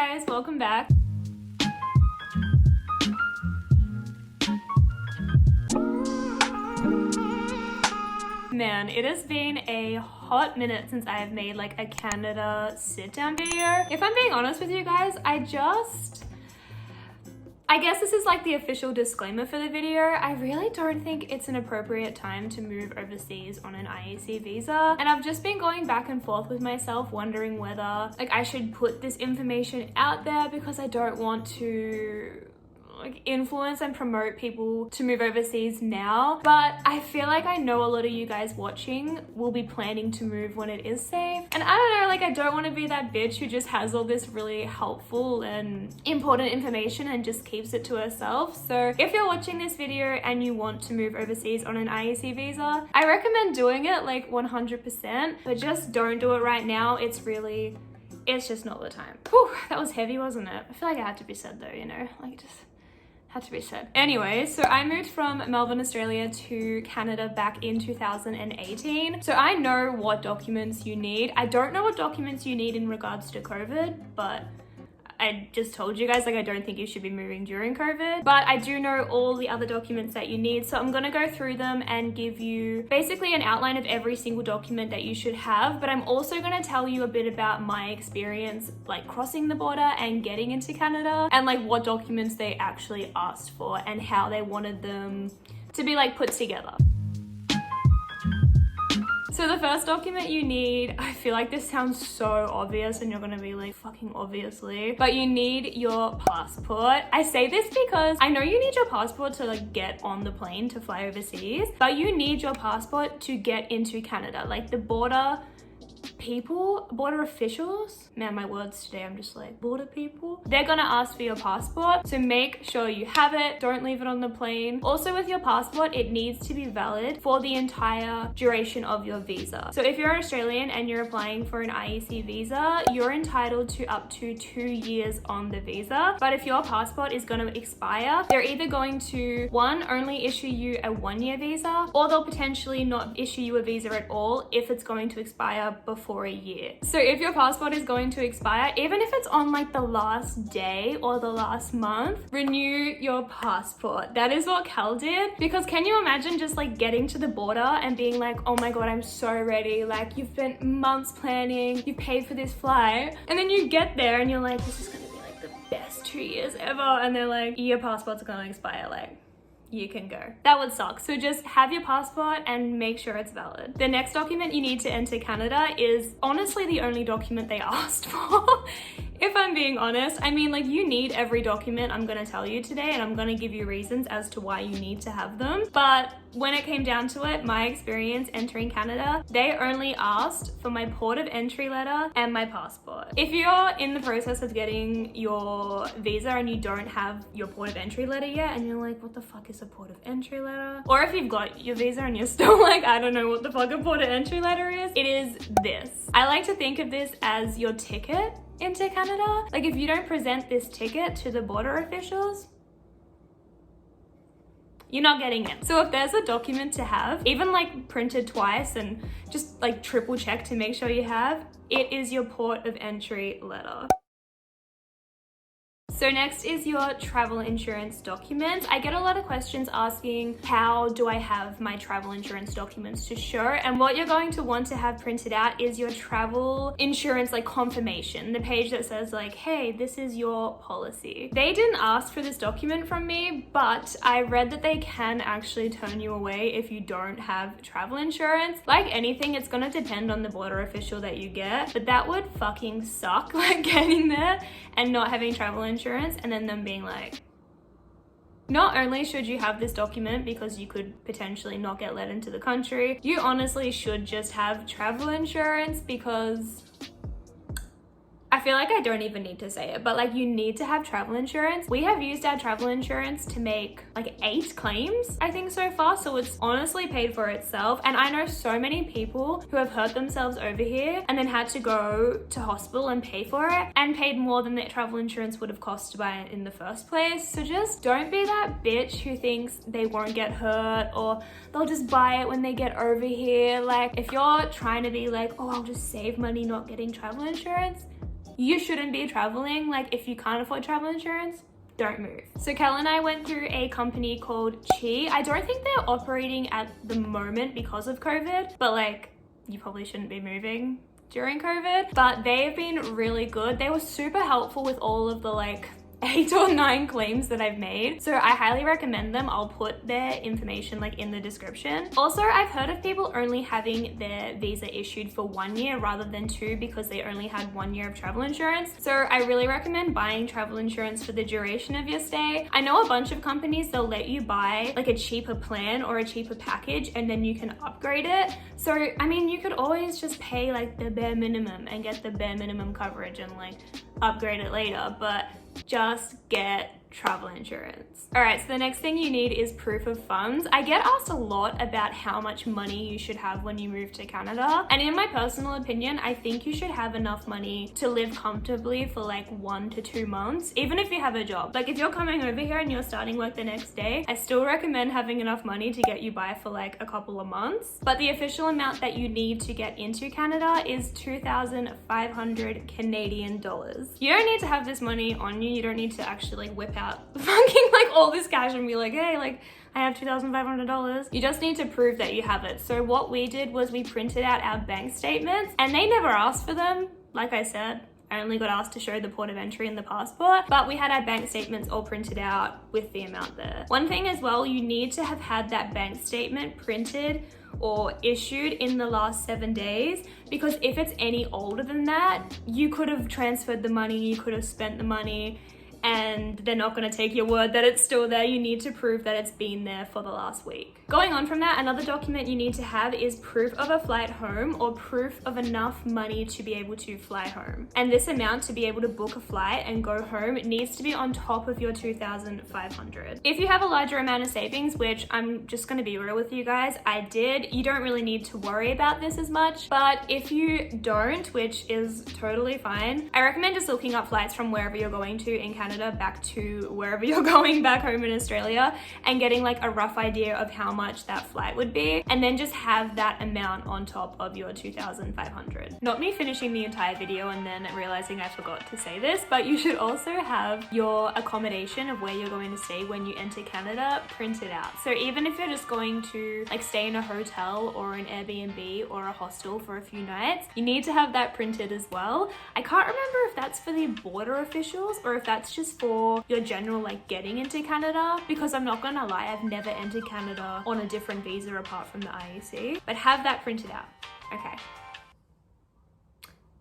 guys, welcome back. Man, it has been a hot minute since I have made like a Canada sit-down video. If I'm being honest with you guys, I guess this is like the official disclaimer for the video. I really don't think it's an appropriate time to move overseas on an IEC visa. And I've just been going back and forth with myself, wondering whether like I should put this information out there because I don't want to influence and promote people to move overseas now, but I feel like I know a lot of you guys watching will be planning to move when it is safe, and I don't know, like I don't want to be that bitch who just has all this really helpful and important information and just keeps it to herself. So if you're watching this video and you want to move overseas on an IEC visa, I recommend doing it like 100%, but just don't do it right now. It's just not the time. Whew, that was heavy, wasn't it? I feel like it had to be said though, you know, like just had to be said. Anyway, so I moved from Melbourne, Australia to Canada back in 2018. So I know what documents you need. I don't know what documents you need in regards to COVID, but I just told you guys, like, I don't think you should be moving during COVID, but I do know all the other documents that you need. So I'm gonna go through them and give you basically an outline of every single document that you should have. But I'm also gonna tell you a bit about my experience, like crossing the border and getting into Canada, and like what documents they actually asked for and how they wanted them to be like put together. So the first document you need, I feel like this sounds so obvious and you're gonna be like, fucking obviously, but you need your passport. I say this because I know you need your passport to like get on the plane to fly overseas, but you need your passport to get into Canada. Like the border officials, man, my words today, I'm just like, border people, they're gonna ask for your passport, so make sure you have it. Don't leave it on the plane. Also with your passport, it needs to be valid for the entire duration of your visa. So if you're an Australian and you're applying for an IEC visa, you're entitled to up to 2 years on the visa. But if your passport is going to expire, they're either going to, one, only issue you a 1-year visa, or they'll potentially not issue you a visa at all if it's going to expire before a year. So if your passport is going to expire, even if it's on like the last day or the last month, renew your passport. That is what Cal did, because can you imagine just like getting to the border and being like, oh my god, I'm so ready, like you've spent months planning, you paid for this flight, and then you get there and you're like, this is gonna be like the best 2 years ever, and they're like, your passport's gonna expire, like you can go. That would suck. So just have your passport and make sure it's valid. The next document you need to enter Canada is honestly the only document they asked for. If I'm being honest, I mean, like you need every document I'm gonna tell you today, and I'm gonna give you reasons as to why you need to have them. But when it came down to it, my experience entering Canada, they only asked for my port of entry letter and my passport. If you're in the process of getting your visa and you don't have your port of entry letter yet, and you're like, what the fuck is a port of entry letter? Or if you've got your visa and you're still like, I don't know what the fuck a port of entry letter is, it is this. I like to think of this as your ticket into Canada. Like if you don't present this ticket to the border officials, you're not getting in. So if there's a document to have, even like printed twice and just like triple check to make sure you have, it is your port of entry letter. So next is your travel insurance documents. I get a lot of questions asking, how do I have my travel insurance documents to show? And what you're going to want to have printed out is your travel insurance like confirmation, the page that says like, hey, this is your policy. They didn't ask for this document from me, but I read that they can actually turn you away if you don't have travel insurance. Like anything, it's gonna depend on the border official that you get, but that would fucking suck, like getting there and not having travel insurance and then them being like, not only should you have this document because you could potentially not get let into the country, you honestly should just have travel insurance, because I feel like I don't even need to say it, but like you need to have travel insurance. We have used our travel insurance to make like 8 claims, I think so far. So it's honestly paid for itself. And I know so many people who have hurt themselves over here and then had to go to hospital and pay for it and paid more than their travel insurance would have cost to buy it in the first place. So just don't be that bitch who thinks they won't get hurt or they'll just buy it when they get over here. Like if you're trying to be like, oh, I'll just save money not getting travel insurance, you shouldn't be traveling. Like, if you can't afford travel insurance, don't move. So Kel and I went through a company called Chi. I don't think they're operating at the moment because of COVID, but like, you probably shouldn't be moving during COVID, but they have been really good. They were super helpful with all of the like 8 or 9 claims that I've made. So I highly recommend them. I'll put their information like in the description. Also, I've heard of people only having their visa issued for 1 year rather than 2 because they only had 1 year of travel insurance. So I really recommend buying travel insurance for the duration of your stay. I know a bunch of companies, they'll let you buy like a cheaper plan or a cheaper package and then you can upgrade it. So, I mean, you could always just pay like the bare minimum and get the bare minimum coverage and like upgrade it later, but just get travel insurance. All right, so the next thing you need is proof of funds. I get asked a lot about how much money you should have when you move to Canada. And in my personal opinion, I think you should have enough money to live comfortably for like 1 to 2 months, even if you have a job. Like if you're coming over here and you're starting work the next day, I still recommend having enough money to get you by for like a couple of months. But the official amount that you need to get into Canada is 2,500 Canadian dollars. You don't need to have this money on you. You don't need to actually like whip out fucking like all this cash and be like, hey, like I have $2,500. You just need to prove that you have it. So what we did was we printed out our bank statements and they never asked for them. Like I said, I only got asked to show the port of entry and the passport, but we had our bank statements all printed out with the amount there. One thing as well, you need to have had that bank statement printed or issued in the last 7 days, because if it's any older than that, you could have transferred the money, you could have spent the money, and they're not going to take your word that it's still there. You need to prove that it's been there for the last week. Going on from that, another document you need to have is proof of a flight home or proof of enough money to be able to fly home. And this amount to be able to book a flight and go home needs to be on top of your 2,500. If you have a larger amount of savings, which I'm just going to be real with you guys, I did, you don't really need to worry about this as much. But if you don't, which is totally fine, I recommend just looking up flights from wherever you're going to in Canada back to wherever you're going back home in Australia and getting like a rough idea of how much that flight would be, and then just have that amount on top of your 2,500. Not me finishing the entire video and then realizing I forgot to say this, but you should also have your accommodation of where you're going to stay when you enter Canada printed out. So even if you're just going to like stay in a hotel or an Airbnb or a hostel for a few nights, you need to have that printed as well. I can't remember if that's for the border officials or if that's just for your general like getting into Canada, because I'm not gonna lie, I've never entered Canada on a different visa apart from the IEC, but have that printed out. Okay.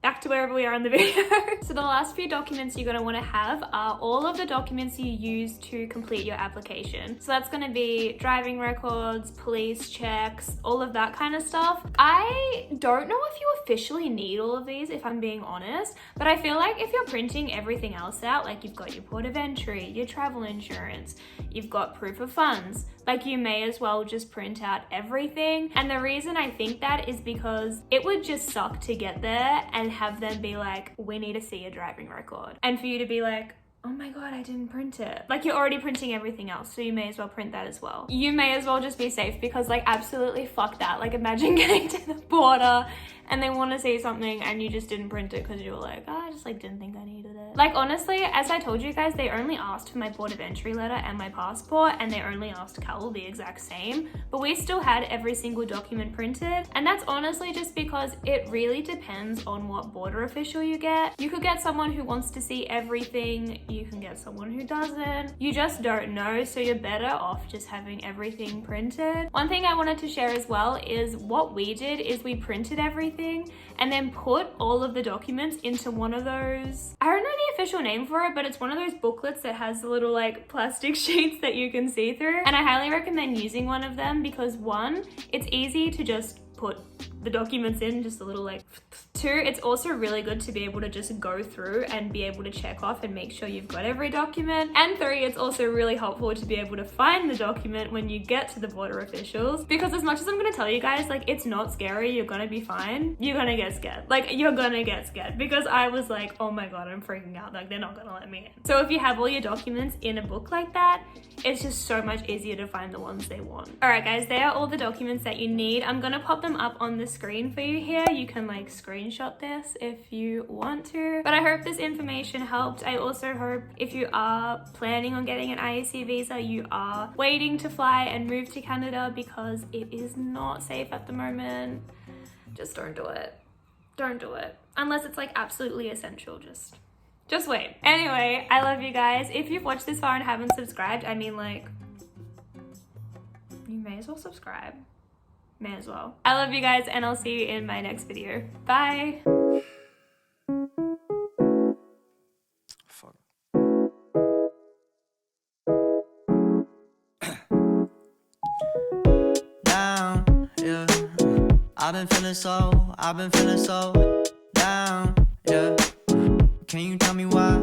Back to wherever we are in the video. So the last few documents you're going to want to have are all of the documents you use to complete your application. So that's going to be driving records, police checks, all of that kind of stuff. I don't know if you officially need all of these, if I'm being honest, but I feel like if you're printing everything else out, like you've got your port of entry, your travel insurance, you've got proof of funds, like you may as well just print out everything. And the reason I think that is because it would just suck to get there and have them be like, we need to see your driving record. And for you to be like, oh my God, I didn't print it. Like you're already printing everything else, so you may as well print that as well. You may as well just be safe, because like absolutely fuck that. Like imagine getting to the border and they want to see something and you just didn't print it because you were like, oh, I just like didn't think I needed it. Like honestly, as I told you guys, they only asked for my port of entry letter and my passport, and they only asked Cal the exact same, but we still had every single document printed. And that's honestly just because it really depends on what border official you get. You could get someone who wants to see everything, you can get someone who doesn't. You just don't know, so you're better off just having everything printed. One thing I wanted to share as well is what we did is we printed everything and then put all of the documents into one of those, I don't know the official name for it, but it's one of those booklets that has the little like plastic sheets that you can see through. And I highly recommend using one of them because one, it's easy to just put the documents in, just a little like. Two, it's also really good to be able to just go through and be able to check off and make sure you've got every document. And three, it's also really helpful to be able to find the document when you get to the border officials, because as much as I'm gonna tell you guys, like it's not scary, you're gonna be fine, you're gonna get scared. Like you're gonna get scared, because I was like, oh my God, I'm freaking out, like they're not gonna let me in. So if you have all your documents in a book like that, it's just so much easier to find the ones they want. All right guys, they are all the documents that you need. I'm gonna pop them up on the screen for you here. You can like screenshot this if you want to. But I hope this information helped. I also hope if you are planning on getting an IAC visa, you are waiting to fly and move to Canada, because it is not safe at the moment. Just don't do it. Don't do it. Unless it's like absolutely essential, just wait. Anyway, I love you guys. If you've watched this far and haven't subscribed, I mean, like, you may as well subscribe. May as well. I love you guys, and I'll see you in my next video. Bye. Fuck. Down, yeah. I've been feeling so down, yeah. Can you tell me why?